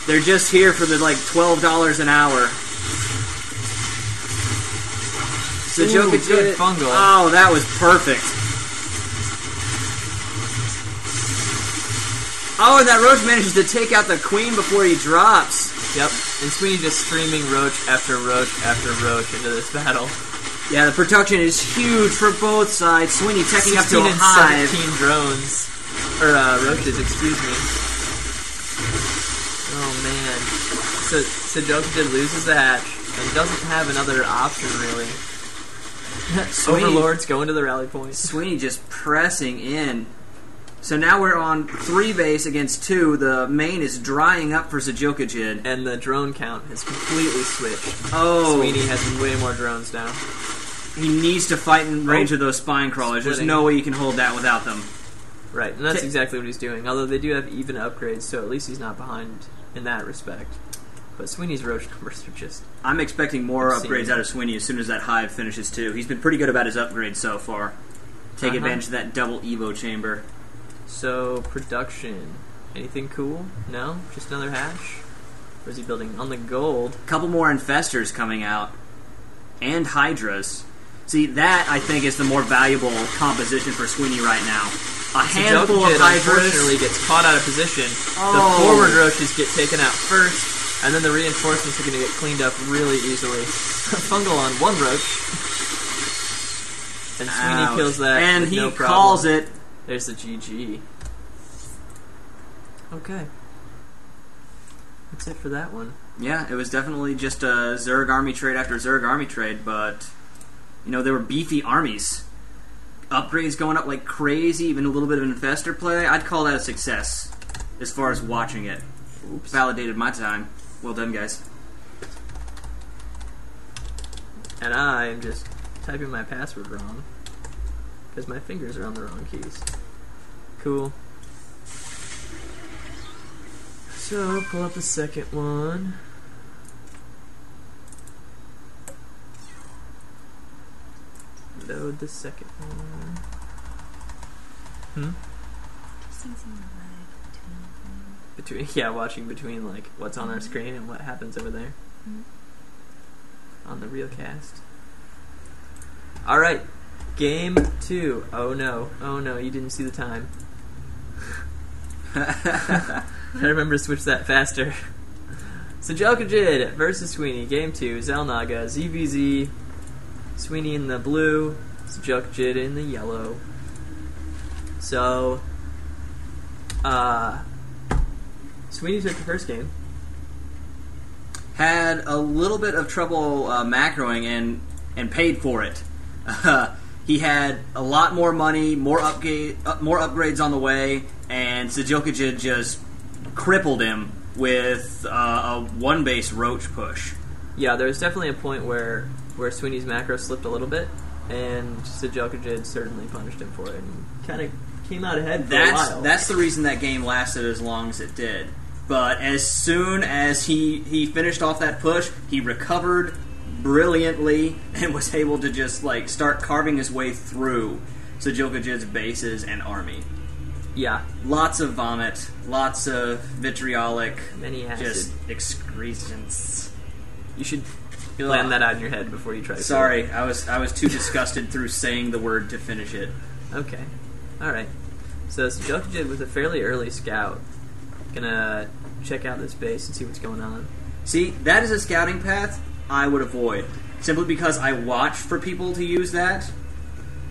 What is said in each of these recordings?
They're just here for the like $12 an hour. Sjelkjd. Good fungal. Oh, that was perfect. Oh, and that roach manages to take out the queen before he drops. Yep, and Sweeney just streaming roach after roach after roach into this battle. Yeah, the production is huge for both sides. Sweeney taking up to a hive. 17 drones. Or, roaches, excuse me. Oh, man. So Sjelkjd loses the hatch and doesn't have another option, really. Overlord's going to the rally point. Sweeney just pressing in. So now we're on 3 base against 2. The main is drying up for Sjelkjd. And the drone count has completely switched. Oh. Sweeney has way more drones now. He needs to fight in range of those spine crawlers. There's no way you can hold that without them. Right, and that's exactly what he's doing. Although they do have even upgrades, so at least he's not behind in that respect. But Sweeney's roach numbers are just... I'm expecting more upgrades out of Sweeney as soon as that hive finishes too. He's been pretty good about his upgrades so far. Take advantage of that double Evo chamber. So, production. Anything cool? No? Just another hash? Or is he building on the gold? A couple more infestors coming out. And hydras. See, that, I think, is the more valuable composition for Sweeney right now. A handful of hydras. Unfortunately gets caught out of position. The forward roaches get taken out first, and then the reinforcements are going to get cleaned up really easily. Fungal on one roach. And Sweeney kills that and with he no problem. calls it. There's the GG. Okay. That's it for that one. Yeah, it was definitely just a Zerg army trade after Zerg army trade, but, you know, there were beefy armies. Upgrades going up like crazy, even a little bit of infestor play. I'd call that a success as far as watching it. Oops. Validated my time. Well done, guys. And I am just typing my password wrong because my fingers are on the wrong keys. Cool. So, pull up the second one. Load the second one. Watching between like what's on our screen and what happens over there on the real cast. All right, game 2. Oh no, you didn't see the time. I remember to switch that faster. So Sjelkjd versus Sweeney, game 2. Xelnaga, ZVZ, Sweeney in the blue, Sjelkjd in the yellow. So, Sweeney took the first game. Had a little bit of trouble macroing and paid for it. He had a lot more money, more upgrades on the way, and Sjelkjd just crippled him with a one-base roach push. Yeah, there was definitely a point where Sweeney's macro slipped a little bit, and Sjelkjd certainly punished him for it, and kind of came out ahead for a while. That's the reason that game lasted as long as it did. But as soon as he finished off that push, he recovered brilliantly and was able to just like start carving his way through Sjelkjd's bases and army. Yeah. Lots of vomit, lots of vitriolic, many acid. Just excretions. You should plan that out in your head before you try to Sorry, I was too disgusted through saying the word to finish it. Okay. Alright. So Sjelkjd with a fairly early scout. Gonna check out this base and see what's going on. See, that is a scouting path I would avoid. Simply because I watch for people to use that.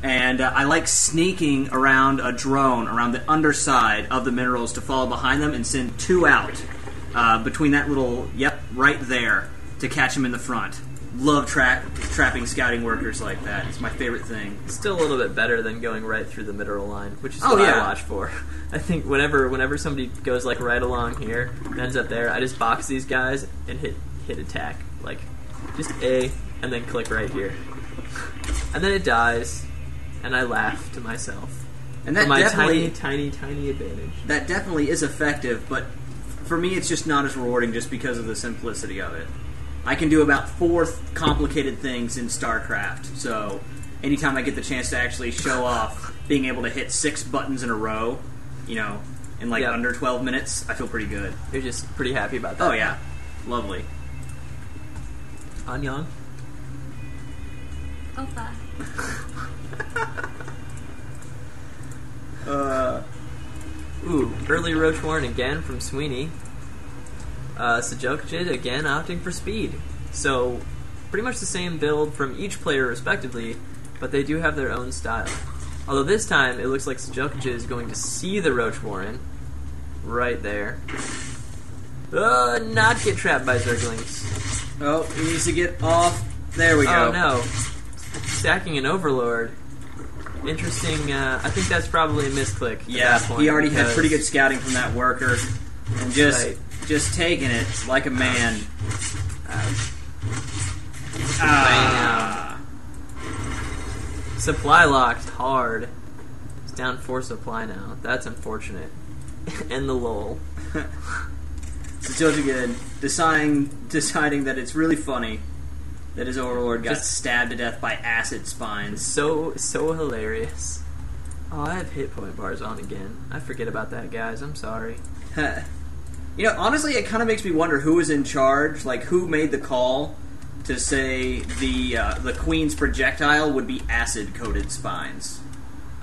And I like sneaking around a drone, around the underside of the minerals to follow behind them and send 2 out. Between that little, right there, to catch them in the front. Love trapping scouting workers like that. It's my favorite thing. It's still a little bit better than going right through the mineral line, which is what I watch for. I think whenever somebody goes like right along here and ends up there, I just box these guys and hit attack. Like, just A, and then click right here. And then it dies, and I laugh to myself. And that for my tiny advantage. That definitely is effective, but for me it's just not as rewarding just because of the simplicity of it. I can do about 4 complicated things in StarCraft, so anytime I get the chance to actually show off being able to hit 6 buttons in a row, in like under 12 minutes, I feel pretty good. You're just pretty happy about that. Oh yeah, lovely. Annyeong. Opa. Early Roach Warren again from Sweeney. sjelkjd again opting for speed. So, pretty much the same build from each player respectively, but they do have their own style. Although this time, it looks like sjelkjd is going to see the Roach Warren right there. Not get trapped by Zerglings. Oh, he needs to get off. There we go. Oh no. Stacking an Overlord. Interesting, I think that's probably a misclick. Yeah, he already had pretty good scouting from that worker. And just taking it like a man. Supply locked hard. It's down 4 supply now. That's unfortunate. And the lull. sjelkjd deciding that it's really funny that his Overlord got stabbed to death by acid spines. So hilarious. Oh, I have hit point bars on again. I forget about that, guys. I'm sorry. You know, honestly, it kind of makes me wonder who was in charge, like who made the call to say the Queen's projectile would be acid-coated spines.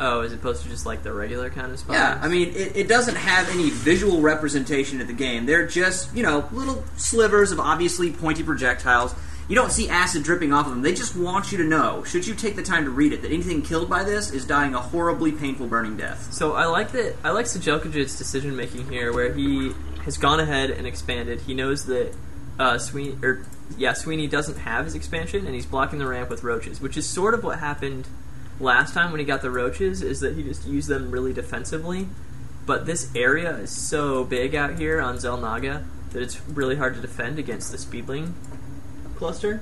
Oh, as opposed to just like the regular kind of spines? Yeah, I mean, it doesn't have any visual representation of the game. They're just, you know, little slivers of obviously pointy projectiles. You don't see acid dripping off of them. They just want you to know, should you take the time to read it, that anything killed by this is dying a horribly painful burning death. So I like sjelkjd's decision making here, where he has gone ahead and expanded. He knows that Sweeney doesn't have his expansion, and he's blocking the ramp with roaches, which is sort of what happened last time when he got the roaches, is that he just used them really defensively. But this area is so big out here on Xel'Naga that it's really hard to defend against the Speedling cluster.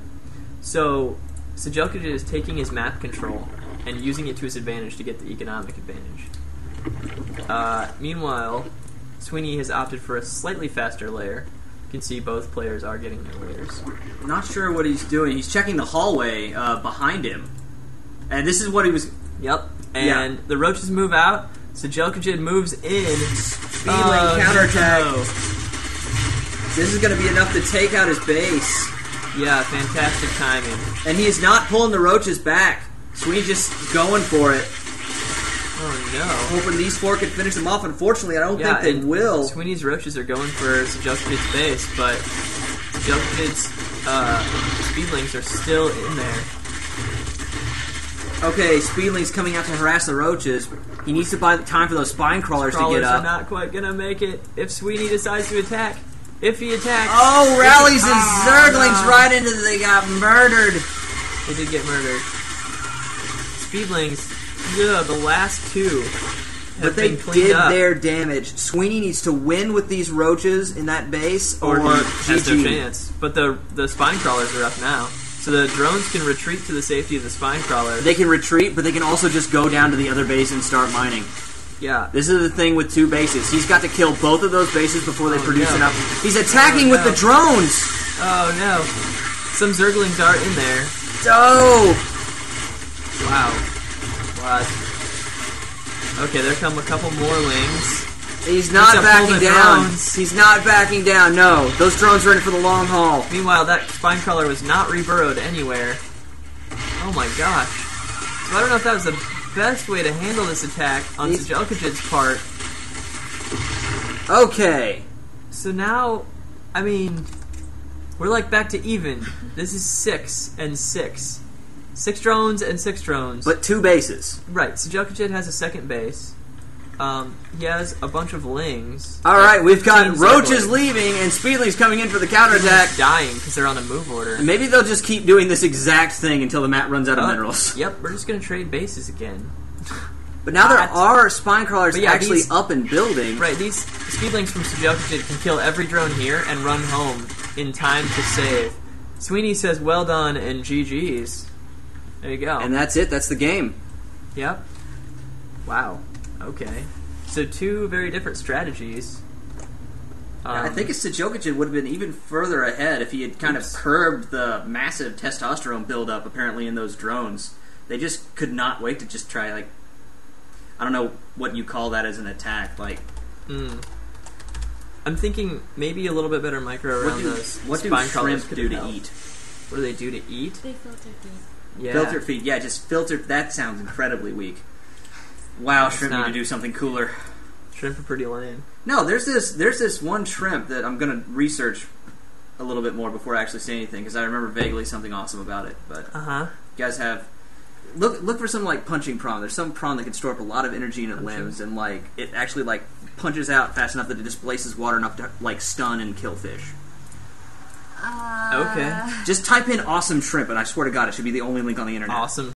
So sjelkjd is taking his map control and using it to his advantage to get the economic advantage. Meanwhile, Sweeney has opted for a slightly faster layer. You can see both players are getting their layers. Not sure what he's doing. He's checking the hallway behind him. And this is what he was... Yep. And the roaches move out. sjelkjd moves in. Speedling counterattack. No. This is going to be enough to take out his base. Yeah, fantastic timing. And he is not pulling the roaches back. Sweeney's just going for it. Oh no. Hoping these 4 could finish them off. Unfortunately, I don't think they will. Sweeney's roaches are going for sjelkjd's base, but sjelkjd's Speedlings are still in there. Okay, Speedling's coming out to harass the roaches. He needs to buy the time for those spine crawlers to get up. Are not quite going to make it if Sweeney decides to attack. If he attacks... Oh, rallies and Zerglings right into the... They got murdered. They did get murdered. Speedlings, the last 2 but they did their damage. Sweeney needs to win with these roaches in that base, or he has no chance. But the spine crawlers are up now. So the drones can retreat to the safety of the spine crawler. They can retreat, but they can also just go down to the other base and start mining. Yeah. This is the thing with 2 bases. He's got to kill both of those bases before they produce enough. He's attacking with the drones! Oh no. Some Zerglings are in there. Oh! Wow. What? Okay, there come a couple more lings. He's not backing down. He's not backing down, no. Those drones are in for the long haul. Meanwhile, that spine crawler was not reburrowed anywhere. Oh my gosh. So I don't know if that was the best way to handle this attack on sjelkjd's part. Okay. So now, I mean, we're like back to even. This is 6 and 6. 6 drones and 6 drones. But 2 bases. Right, sjelkjd has a second base. He has a bunch of lings. Alright, we've got roaches leaving and Speedlings coming in for the counterattack. Dying because they're on a move order. And maybe they'll just keep doing this exact thing until the map runs out of minerals. Yep, we're just going to trade bases again. But now there are spine crawlers actually up and building. Right, these Speedlings from sjelkjd can kill every drone here and run home in time to save. Sweeney says, well done, and GG's. There you go. And that's it. That's the game. Yep. Wow. Okay. So 2 very different strategies. I think sjelkjd would have been even further ahead if he had kind of curbed the massive testosterone buildup apparently in those drones. They just could not wait to just try, like, I don't know what you call that as an attack, like I'm thinking maybe a little bit better micro around those. What do shrimp do to eat? What do they do to eat? They filter feed. Yeah. Filter feed. Yeah, just filter. That sounds incredibly weak. Wow, shrimp need to do something cooler. Shrimp are pretty lame. No, there's this one shrimp that I'm going to research a little bit more before I actually say anything, because I remember vaguely something awesome about it. But you guys have... Look for some, like, punching prawn. There's some prawn that can store up a lot of energy in its limbs, and, like, it actually, like, punches out fast enough that it displaces water enough to, like, stun and kill fish. Okay. Just type in awesome shrimp, and I swear to God, it should be the only link on the internet. Awesome